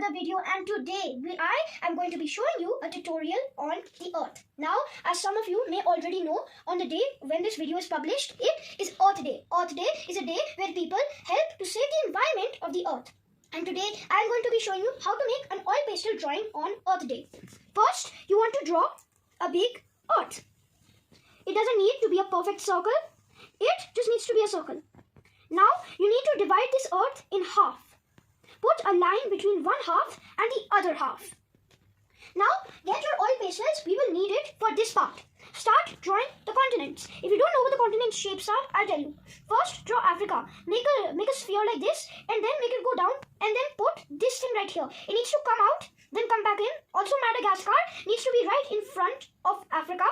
another video, and today I am going to be showing you a tutorial on the earth. Now, as some of you may already know, on the day when this video is published, it is Earth Day. Earth Day is a day where people help to save the environment of the earth. And today I am going to be showing you how to make an oil pastel drawing on Earth Day. First, you want to draw a big earth. It doesn't need to be a perfect circle. It just needs to be a circle. Now, you need to divide this earth in half. Put a line between one half and the other half. Now, get your oil pastels. We will need it for this part. Start drawing the continents. If you don't know what the continent shapes are, I'll tell you. First, draw Africa. Make a sphere like this and then make it go down and then put this thing right here. It needs to come out, then come back in. Also, Madagascar needs to be right in front of Africa.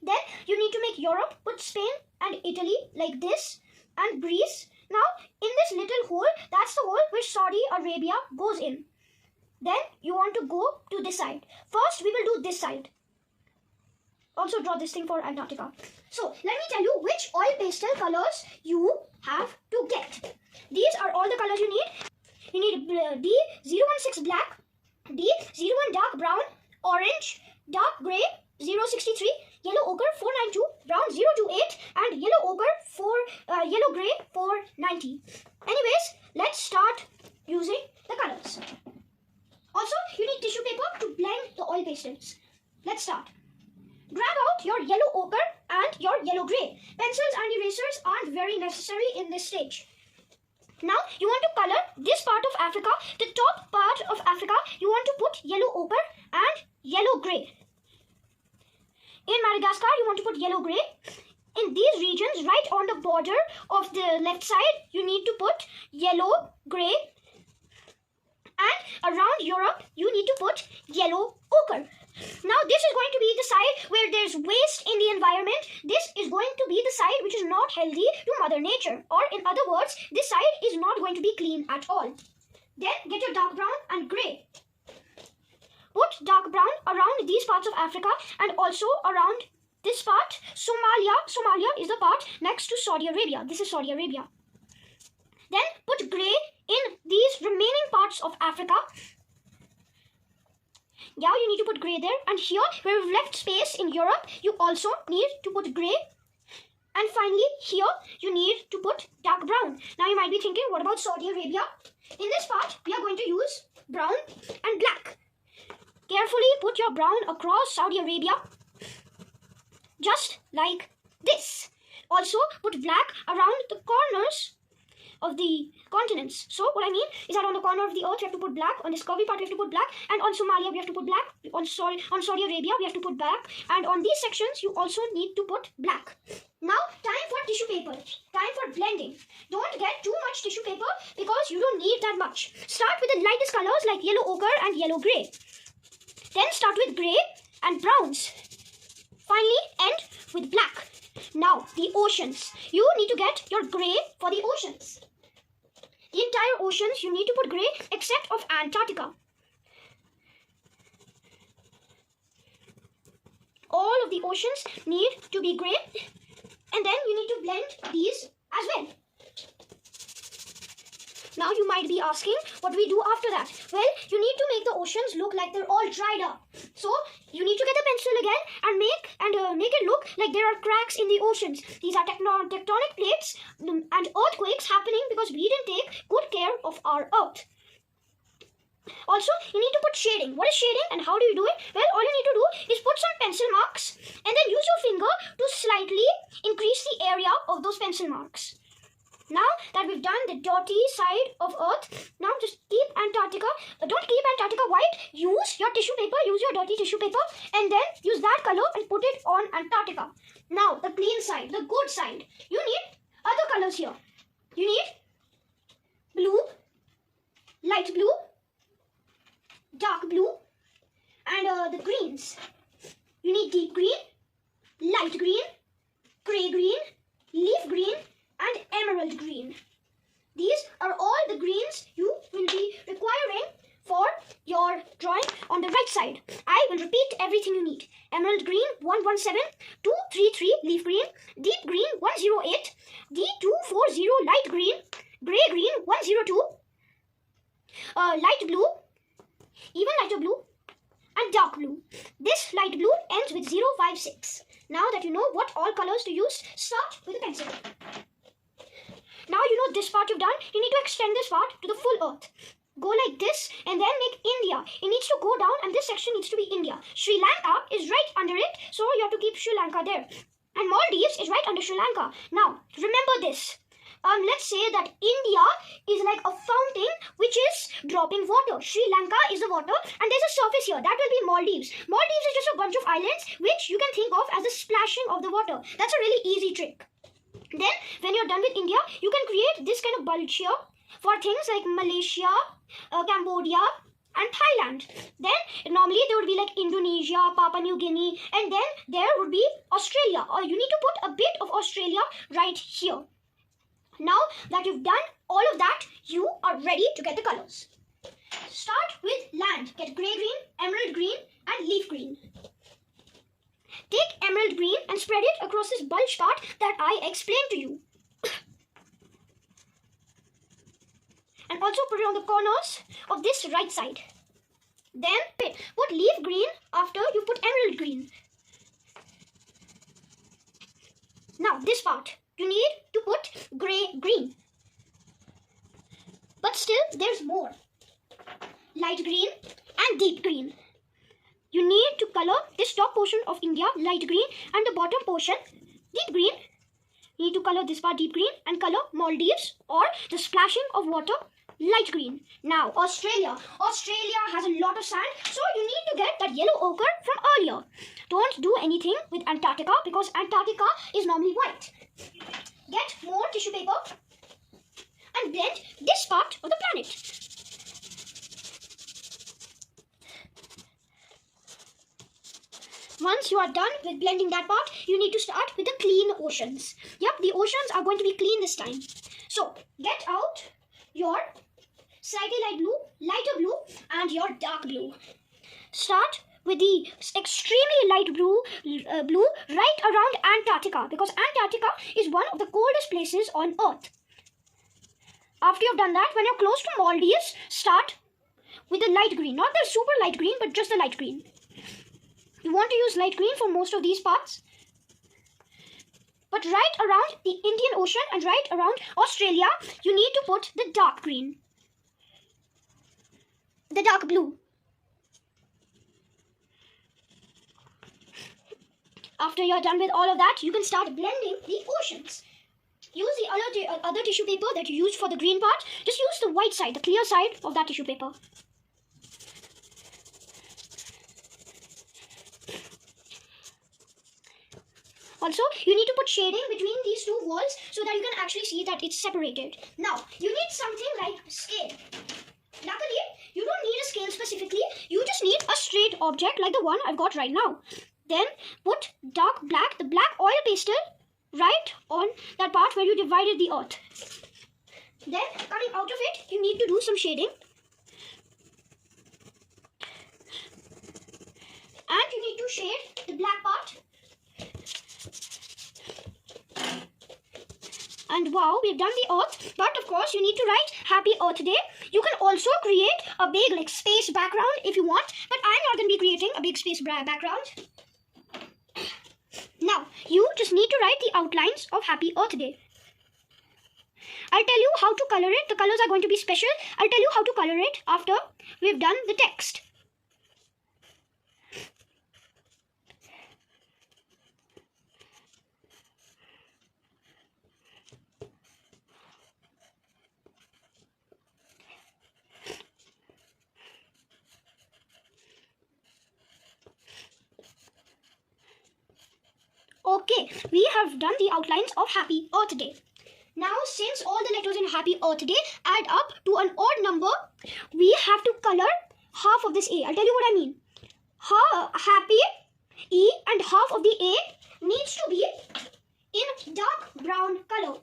Then, you need to make Europe. Put Spain and Italy like this and Greece. Now, in this little hole, that's the hole which Saudi Arabia goes in. Then, you want to go to this side. First, we will do this side. Also, draw this thing for Antarctica. So, let me tell you which oil pastel colors you have to get. These are all the colors you need. You need D016 black, D01 dark brown, orange, dark grey, 063, yellow ochre 492, brown 028, and yellow ochre yellow grey 490. Anyways, let's start using the colors. Also, you need tissue paper to blend the oil pastels. Let's start. Grab out your yellow ochre and your yellow grey. Pencils and erasers aren't very necessary in this stage. Now, you want to color this part of Africa. The top part of Africa, you want to put yellow ochre and yellow grey. In Madagascar, you want to put yellow grey. In these regions, right on the border of the left side, you need to put yellow grey. And around Europe, you need to put yellow ochre. Now, this is going to be the side where there's waste in the environment. This is going to be the side which is not healthy to Mother Nature. Or in other words, this side is not going to be clean at all. Then, get your dark brown and grey. Put dark brown around these parts of Africa and also around this part, Somalia. Somalia is the part next to Saudi Arabia. This is Saudi Arabia. Then put grey in these remaining parts of Africa. Yeah, you need to put grey there. And here, where we've left space in Europe, you also need to put grey. And finally, here, you need to put dark brown. Now, you might be thinking, what about Saudi Arabia? In this part, we are going to use brown and black. Carefully put your brown across Saudi Arabia, just like this. Also, put black around the corners of the continents. So, what I mean is that on the corner of the earth, we have to put black. On this curvy part, we have to put black. And on Somalia, we have to put black. On Saudi Arabia, we have to put black. And on these sections, you also need to put black. Now, time for tissue paper. Time for blending. Don't get too much tissue paper because you don't need that much. Start with the lightest colors like yellow ochre and yellow grey. Then start with grey and browns. Finally, end with black. Now, the oceans. You need to get your grey for the oceans. The entire oceans, you need to put grey except of Antarctica. All of the oceans need to be grey. And then you need to blend these as well. Now you might be asking, what do we do after that? Well, you need to make the oceans look like they're all dried up. So, you need to get the pencil again and make it look like there are cracks in the oceans. These are tectonic plates and earthquakes happening because we didn't take good care of our earth. Also, you need to put shading. What is shading and how do you do it? Well, all you need to do is put some pencil marks and then use your finger to slightly increase the area of those pencil marks. Now that we've done the dirty side of Earth, now just keep Antarctica. Don't keep Antarctica white. Use your tissue paper, use your dirty tissue paper, and then use that color and put it on Antarctica. Now, the clean side, the good side. You need other colors here. You need blue, light blue, dark blue, and the greens. You need deep green, light green, grey green, leaf green, and emerald green. These are all the greens you will be requiring for your drawing on the right side. I will repeat everything you need. Emerald green 117, 233 leaf green, deep green 108, D240 light green, grey green 102, light blue even lighter blue, and dark blue. This light blue ends with 056. Now that you know what all colors to use, start with a pencil. Now you know this part you've done, you need to extend this part to the full earth. Go like this and then make India. It needs to go down and this section needs to be India. Sri Lanka is right under it, so you have to keep Sri Lanka there. And Maldives is right under Sri Lanka. Now, remember this. Let's say that India is like a fountain which is dropping water. Sri Lanka is the water and there's a surface here. That will be Maldives. Maldives is just a bunch of islands which you can think of as the splashing of the water. That's a really easy trick. Then, when you're done with India, you can create this kind of bulge here for things like Malaysia, Cambodia, and Thailand. Then normally there would be like Indonesia, Papua New Guinea, and then there would be Australia. Or you need to put a bit of Australia right here. Now that you've done all of that, you are ready to get the colors. Start with land. Get grey green, emerald green, and leaf green. Take emerald green and spread it across this bulge part that I explained to you. And also put it on the corners of this right side. Then put leaf green after you put emerald green. Now this part, you need to put grey green. But still there's more. Light green and deep green. You need to color this top portion of India light green and the bottom portion deep green. You need to color this part deep green and color Maldives or the splashing of water light green. Now Australia. Australia has a lot of sand, so you need to get that yellow ochre from earlier. Don't do anything with Antarctica because Antarctica is normally white. Get more tissue paper and blend this part of the planet. Once you are done with blending that part, you need to start with the clean oceans. Yep, the oceans are going to be clean this time. So, get out your slightly light blue, lighter blue, and your dark blue. Start with the extremely light blue right around Antarctica, because Antarctica is one of the coldest places on Earth. After you've done that, when you're close to Maldives, start with the light green. Not the super light green, but just the light green. You want to use light green for most of these parts. But right around the Indian Ocean and right around Australia, you need to put the dark green. The dark blue. After you're done with all of that, you can start blending the oceans. Use the other tissue paper that you used for the green part. Just use the white side, the clear side of that tissue paper. Also, you need to put shading between these two walls so that you can actually see that it's separated. Now, you need something like scale. Luckily, you don't need a scale specifically. You just need a straight object like the one I've got right now. Then put dark black, the black oil pastel, right on that part where you divided the earth. Then, coming out of it, you need to do some shading. And you need to shade the black part. And wow, we've done the earth. But of course, you need to write Happy Earth Day. You can also create a big like space background if you want. But I'm not going to be creating a big space background. Now, you just need to write the outlines of Happy Earth Day. I'll tell you how to color it. The colors are going to be special. I'll tell you how to color it after we've done the text. Okay, we have done the outlines of Happy Earth Day. Now, since all the letters in Happy Earth Day add up to an odd number, we have to color half of this A. I'll tell you what I mean. Happy E and half of the A needs to be in dark brown color.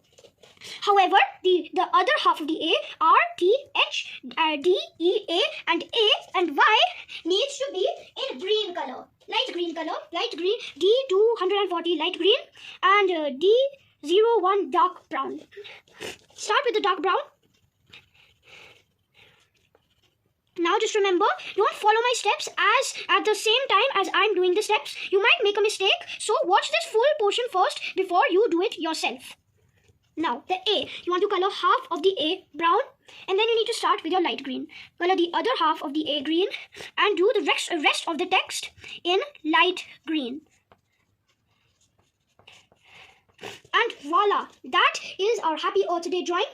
However, the other half of the A, R, T, H, D, E, A and Y needs to be in green color. Light green color, light green, D240 light green and D01 dark brown. Start with the dark brown. Now Now just remember, don't follow my steps as at the same time as I'm doing the steps. You might make a mistake, so watch this full portion first before you do it yourself. Now, the A. You want to color half of the A brown, and then you need to start with your light green. Color the other half of the A green and do the rest of the text in light green. And voila, that is our Happy Earth Day drawing.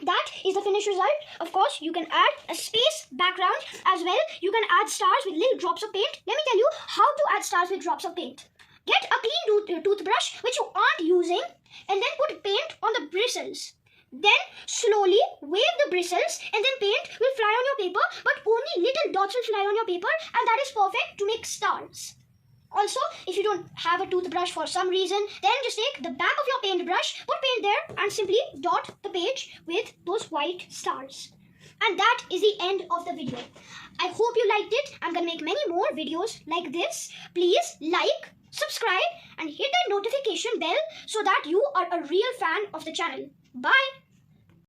That is the finished result. Of course, you can add a space background as well. You can add stars with little drops of paint. Let me tell you how to add stars with drops of paint. Get a clean toothbrush which you aren't using and then put paint on the bristles. Then slowly wave the bristles and then paint will fly on your paper, but only little dots will fly on your paper, and that is perfect to make stars. Also, if you don't have a toothbrush for some reason, then just take the back of your paintbrush, put paint there and simply dot the page with those white stars. And that is the end of the video. I hope you liked it. I'm going to make many more videos like this. Please like, subscribe and hit that notification bell so that you are a real fan of the channel. Bye.